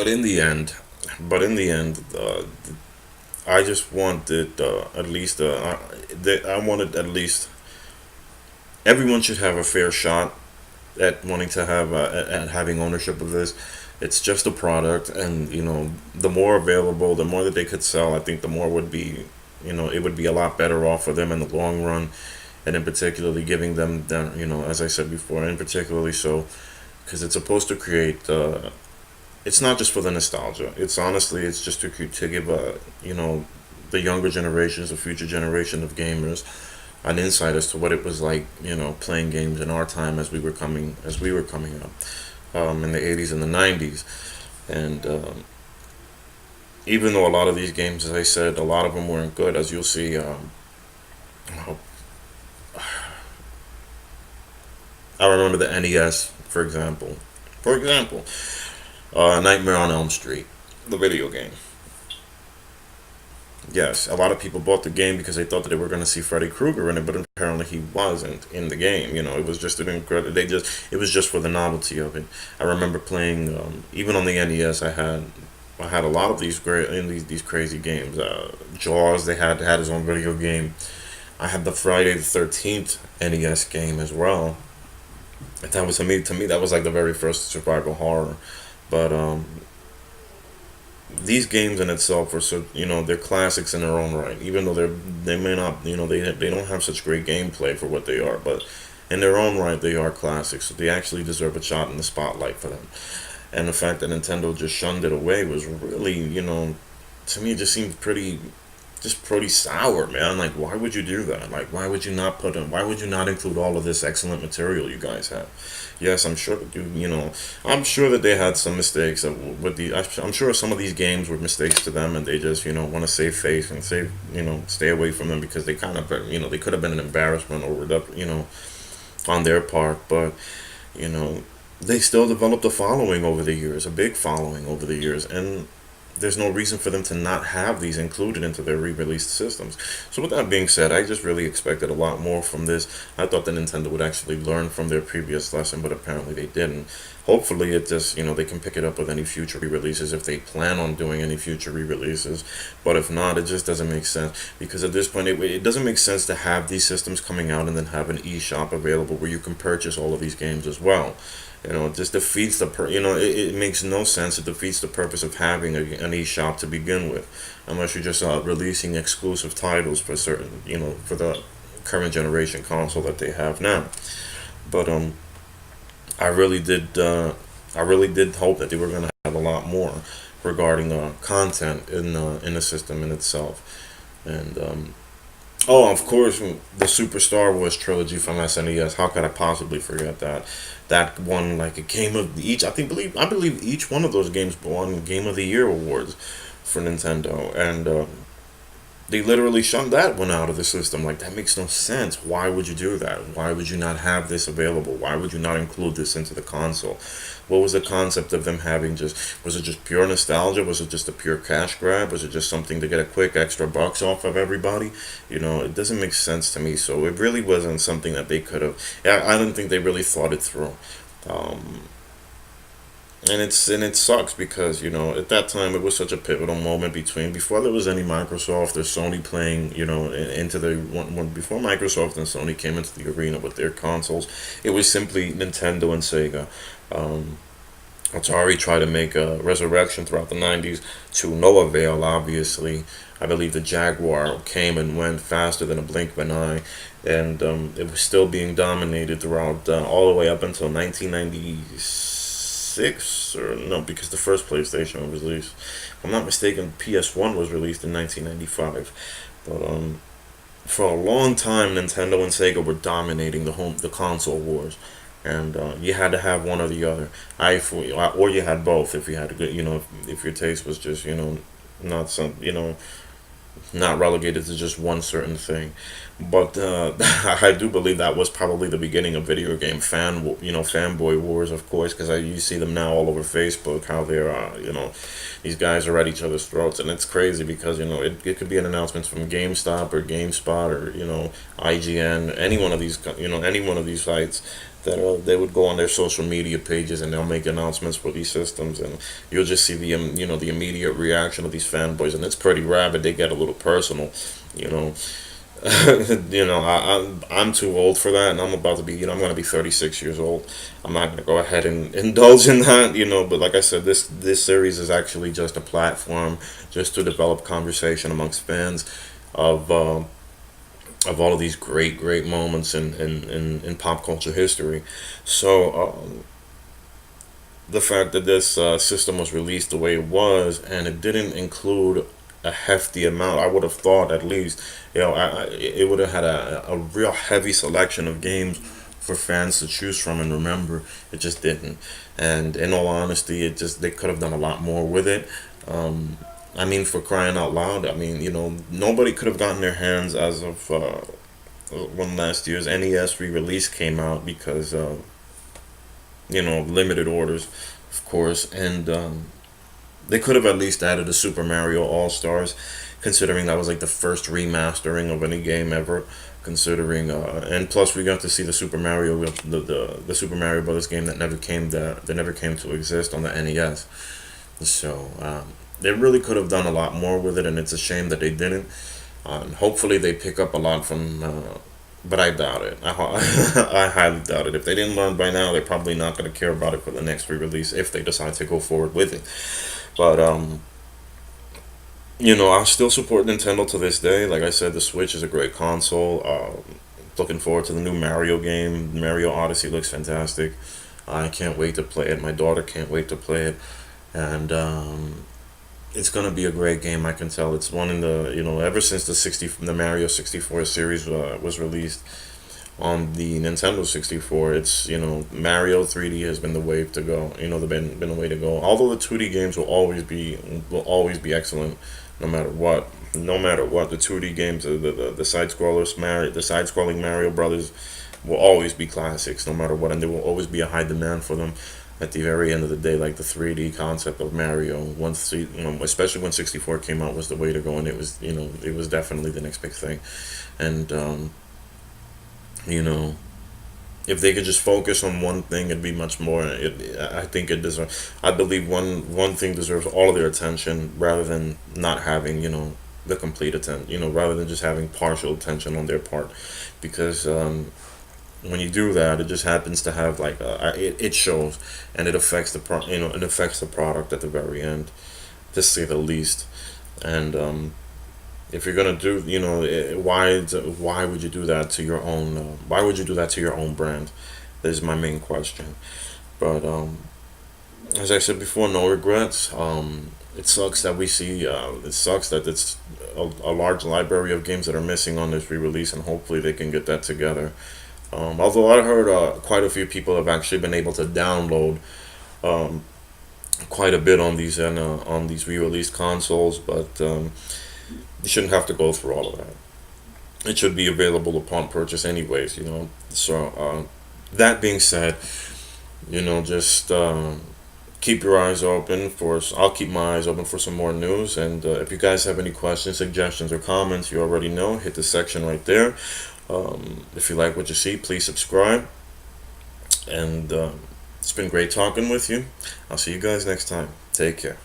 in the end, but in the end, I just wanted at least I wanted at least everyone should have a fair shot at wanting to have at having ownership of this. It's just a product, and the more available, the more that they could sell. I think the more would be, it would be a lot better off for them in the long run, and in particularly giving them, as I said before, in particularly so because it's supposed to create. It's not just for the nostalgia. It's honestly, it's just to give the younger generations, the future generation of gamers, an insight as to what it was like, playing games in our time as we were coming up, in the '80s and the '90s, and even though a lot of these games, as I said, a lot of them weren't good, as you'll see. I remember the NES, for example. For example, Nightmare on Elm Street, the video game. Yes, a lot of people bought the game because they thought that they were going to see Freddy Krueger in it, but apparently he wasn't in the game. It was just an incredible. It was just for the novelty of it. I remember playing, even on the NES. I had a lot of these great in these crazy games. Jaws, they had his own video game. I had the Friday the 13th NES game as well. And that was to me that was like the very first survival horror. But these games in itself are so they're classics in their own right, even though they may not they don't have such great gameplay for what they are, but in their own right they are classics, so they actually deserve a shot in the spotlight for them. And the fact that Nintendo just shunned it away was really, to me it just seemed pretty sour, man. Like, why would you do that? Like, why would you not why would you not include all of this excellent material you guys have? Yes, I'm sure that I'm sure that they had some mistakes with I'm sure some of these games were mistakes to them, and they just, want to save face and save, stay away from them because they kind of, they could have been an embarrassment or, on their part, but, you know, they still developed a following over the years, a big following over the years, and there's no reason for them to not have these included into their re-released systems. So with that being said, I just really expected a lot more from this. I thought that Nintendo would actually learn from their previous lesson, but apparently they didn't. Hopefully it just, they can pick it up with any future re-releases if they plan on doing any future re-releases. But if not, it just doesn't make sense, because at this point it doesn't make sense to have these systems coming out and then have an eShop available where you can purchase all of these games as well. It just defeats it makes no sense. It defeats the purpose of having an eShop to begin with, unless you're just releasing exclusive titles for certain, for the current generation console that they have now. But I really did, I really did hope that they were going to have a lot more regarding content in the system in itself, and oh, of course, the Super Star Wars trilogy from SNES. How could I possibly forget that? That won like a game of each. I believe each one of those games won Game of the Year awards for Nintendo, and they literally shunned that one out of the system. Like, that makes no sense. Why would you do that? Why would you not have this available? Why would you not include this into the console? What was the concept of them having was it just pure nostalgia? Was it just a pure cash grab? Was it just something to get a quick extra bucks off of everybody? It doesn't make sense to me. So it really wasn't something that they could have. I don't think they really thought it through. Um, and it sucks because at that time it was such a pivotal moment before there was any Microsoft or Sony playing into the before Microsoft and Sony came into the arena with their consoles. It was simply Nintendo and Sega. um, Atari tried to make a resurrection throughout the '90s, to no avail, obviously. I believe the Jaguar came and went faster than a blink of an eye, and it was still being dominated throughout, all the way up until 1996, or no, because the first PlayStation was released. If I'm not mistaken, PS1 was released in 1995. But for a long time, Nintendo and Sega were dominating the console wars, and you had to have one or the other. Or you had both if you had a good, if your taste was just, not some, not relegated to just one certain thing. But I do believe that was probably the beginning of video game fanboy wars, of course, because you see them now all over Facebook, how they're, these guys are at each other's throats, and it's crazy because it could be an announcement from GameStop or GameSpot or IGN, any one of these sites, that they would go on their social media pages and they'll make announcements for these systems, and you'll just see the the immediate reaction of these fanboys, and it's pretty rabid. They get a little personal, you know. I'm too old for that, and I'm about to be, I'm going to be 36 years old. I'm not going to go ahead and indulge in that, But like I said, this series is actually just a platform just to develop conversation amongst fans of all of these great moments in pop culture history. So the fact that this system was released the way it was, and it didn't include a hefty amount, I would have thought at least, it would have had a real heavy selection of games for fans to choose from and remember. It just didn't, and in all honesty, they could have done a lot more with it. I mean, for crying out loud, I mean, nobody could have gotten their hands as of when last year's NES re-release came out because limited orders, of course, and they could have at least added a Super Mario All Stars, considering that was like the first remastering of any game ever. Considering, and plus we got to see the Super Mario, the Super Mario Brothers game that never came to exist on the NES. So they really could have done a lot more with it, and it's a shame that they didn't. And hopefully they pick up a lot from. But I doubt it. I highly doubt it. If they didn't learn by now, they're probably not going to care about it for the next re-release if they decide to go forward with it. But I still support Nintendo to this day. Like I said, the Switch is a great console. Looking forward to the new Mario game. Mario Odyssey looks fantastic. I can't wait to play it. My daughter can't wait to play it, and it's gonna be a great game. I can tell. It's one in the ever since the Mario 64 series was released on the Nintendo 64. It's Mario 3D has been the wave to go. They've been the way to go. Although the 2D games will always be excellent, no matter what. No matter what, the 2D games, the side scrollers, the side scrolling Mario Brothers will always be classics, no matter what, and there will always be a high demand for them. At the very end of the day, like the 3D concept of Mario, especially when 64 came out, was the way to go, and it was definitely the next big thing, and if they could just focus on one thing, it'd be much more. I think it deserves. I believe one thing deserves all of their attention, rather than not having the complete attention. Rather than just having partial attention on their part, because when you do that, it just happens to have like it shows, and it affects it affects the product at the very end, to say the least. And if you're gonna do, why would you do that to your own? Why would you do that to your own brand? That is my main question. But as I said before, no regrets. It sucks that we see. It sucks that it's a large library of games that are missing on this re-release, and hopefully they can get that together. Although I heard quite a few people have actually been able to download quite a bit on these re-release consoles, but you shouldn't have to go through all of that. It should be available upon purchase anyways. So that being said, just keep your eyes open for. I'll keep my eyes open for some more news, and if you guys have any questions, suggestions, or comments, you already know. Hit the section right there. If you like what you see, please subscribe. And it's been great talking with you. I'll see you guys next time. Take care.